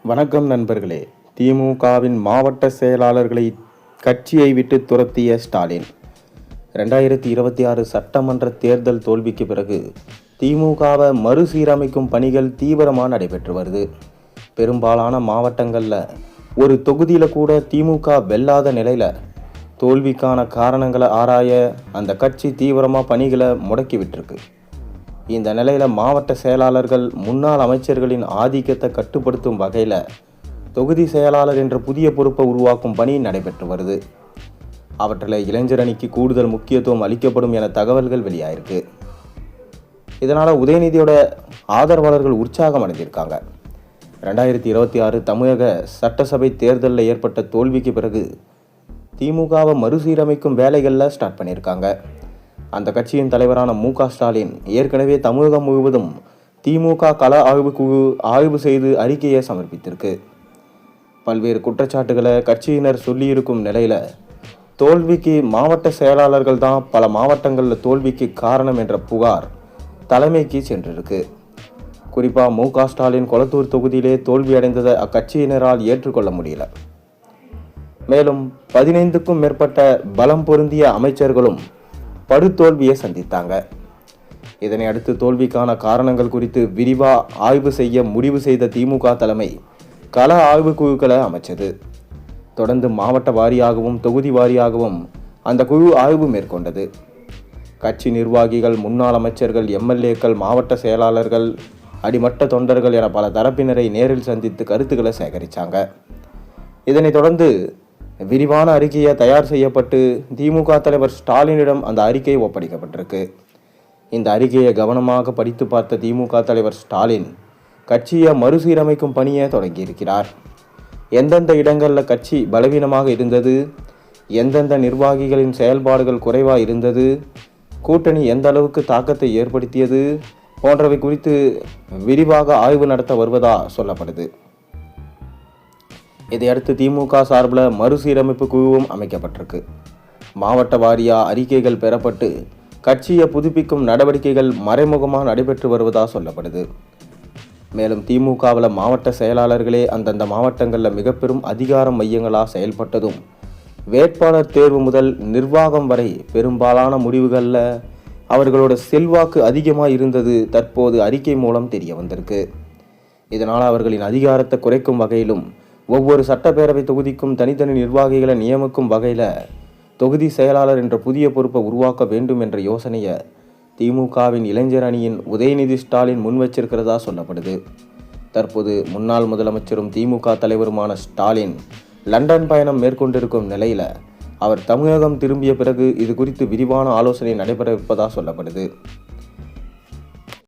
வணக்கம் நண்பர்களே. திமுகவின் மாவட்ட செயலாளர்களை கட்சியை விட்டு துரத்திய ஸ்டாலின். 2026 சட்டமன்ற தேர்தல் தோல்விக்கு பிறகு திமுகவை மறுசீரமைக்கும் பணிகள் தீவிரமாக நடைபெற்று வருது. பெரும்பாலான மாவட்டங்களில் ஒரு தொகுதியில் கூட திமுக வெல்லாத நிலையில் தோல்விக்கான காரணங்களை ஆராய அந்த கட்சி தீவிரமாக பணிகளை முடக்கி விட்டுருக்கு. இந்த நிலையில் மாவட்ட செயலாளர்கள் முன்னாள் அமைச்சர்களின் ஆதிக்கத்தை கட்டுப்படுத்தும் வகையில் தொகுதி செயலாளர் என்ற புதிய பொறுப்பை உருவாக்கும் பணி நடைபெற்று வருது. அவற்றில் இளைஞர் அணிக்கு கூடுதல் முக்கியத்துவம் அளிக்கப்படும் என தகவல்கள் வெளியாயிருக்கு. இதனால் உதயநிதியோட ஆதரவாளர்கள் உற்சாகம் அடைஞ்சிருக்காங்க. 2026 தமிழக சட்டசபை தேர்தலில் ஏற்பட்ட தோல்விக்கு பிறகு திமுகவை மறுசீரமைக்கும் வேலைகளில் ஸ்டார்ட் பண்ணியிருக்காங்க. அந்த கட்சியின் தலைவரான மு.க. ஸ்டாலின் ஏற்கனவே தமிழகம் முழுவதும் திமுக கள ஆய்வு செய்து அறிக்கையை சமர்ப்பித்திருக்கு. பல்வேறு குற்றச்சாட்டுகளை கட்சியினர் சொல்லியிருக்கும் நிலையில் தோல்விக்கு மாவட்ட செயலாளர்கள் தான் பல மாவட்டங்களில் தோல்விக்கு காரணம் என்ற புகார் தலைமைக்கு சென்றிருக்கு. குறிப்பாக மு.க. ஸ்டாலின் கொளத்தூர் தொகுதியிலே தோல்வி அடைந்ததை அக்கட்சியினரால் ஏற்றுக்கொள்ள முடியல. மேலும் 15க்கும் மேற்பட்ட பலம் பொருந்திய அமைச்சர்களும் படுதோல்வியை சந்தித்தாங்க. இதனை அடுத்து தோல்விக்கான காரணங்கள் குறித்து விரிவாக ஆய்வு செய்ய முடிவு செய்த திமுக தலைமை கள ஆய்வு குழுக்களை அமைச்சது. தொடர்ந்து மாவட்ட வாரியாகவும் தொகுதி வாரியாகவும் அந்த குழு ஆய்வு மேற்கொண்டது. கட்சி நிர்வாகிகள், முன்னாள் அமைச்சர்கள், எம்எல்ஏக்கள், மாவட்ட செயலாளர்கள், அடிமட்ட தொண்டர்கள் என பல தரப்பினரை நேரில் சந்தித்து கருத்துக்களை சேகரித்தாங்க. இதனைத் தொடர்ந்து விரிவான அறிக்கையை தயார் செய்யப்பட்டு திமுக தலைவர் ஸ்டாலினிடம் அந்த அறிக்கை ஒப்படைக்கப்பட்டிருக்கு. இந்த அறிக்கையை கவனமாக படித்து பார்த்த திமுக தலைவர் ஸ்டாலின் கட்சியை மறுசீரமைக்கும் பணியை தொடங்கியிருக்கிறார். எந்தெந்த இடங்களில் கட்சி பலவீனமாக இருந்தது, எந்தெந்த நிர்வாகிகளின் செயல்பாடுகள் குறைவாக இருந்தது, கூட்டணி எந்த அளவுக்கு தாக்கத்தை ஏற்படுத்தியது போன்றவை குறித்து விரிவாக ஆய்வு நடத்த வருவதா சொல்லப்படுது. இதையடுத்து திமுக சார்பில் மறுசீரமைப்பு குழுவும் அமைக்கப்பட்டிருக்கு. மாவட்ட வாரியா அறிக்கைகள் பெறப்பட்டு கட்சியை புதுப்பிக்கும் நடவடிக்கைகள் மறைமுகமாக நடைபெற்று வருவதாக சொல்லப்படுது. மேலும் திமுகவில் மாவட்ட செயலாளர்களே அந்தந்த மாவட்டங்களில் மிக பெரும் அதிகார மையங்களாக செயல்பட்டதும் வேட்பாளர் தேர்வு முதல் நிர்வாகம் வரை பெரும்பாலான முடிவுகளில் அவர்களோட செல்வாக்கு அதிகமாக இருந்தது தற்போது அறிக்கை மூலம் தெரிய வந்திருக்கு. இதனால் அவர்களின் அதிகாரத்தை குறைக்கும் வகையிலும் ஒவ்வொரு சட்டப்பேரவை தொகுதிக்கும் தனித்தனி நிர்வாகிகளை நியமிக்கும் வகையில் தொகுதி செயலாளர் என்ற புதிய பொறுப்பை உருவாக்க வேண்டும் என்ற யோசனையை திமுகவின் இளைஞர் அணியின் உதயநிதி ஸ்டாலின் முன்வச்சிருக்கிறதா சொல்லப்படுது. தற்போது முன்னாள் முதலமைச்சரும் திமுக தலைவருமான ஸ்டாலின் லண்டன் பயணம் மேற்கொண்டிருக்கும் நிலையில் அவர் தமிழகம் திரும்பிய பிறகு இது குறித்து விரிவான ஆலோசனை நடைபெற இருப்பதாக சொல்லப்படுது.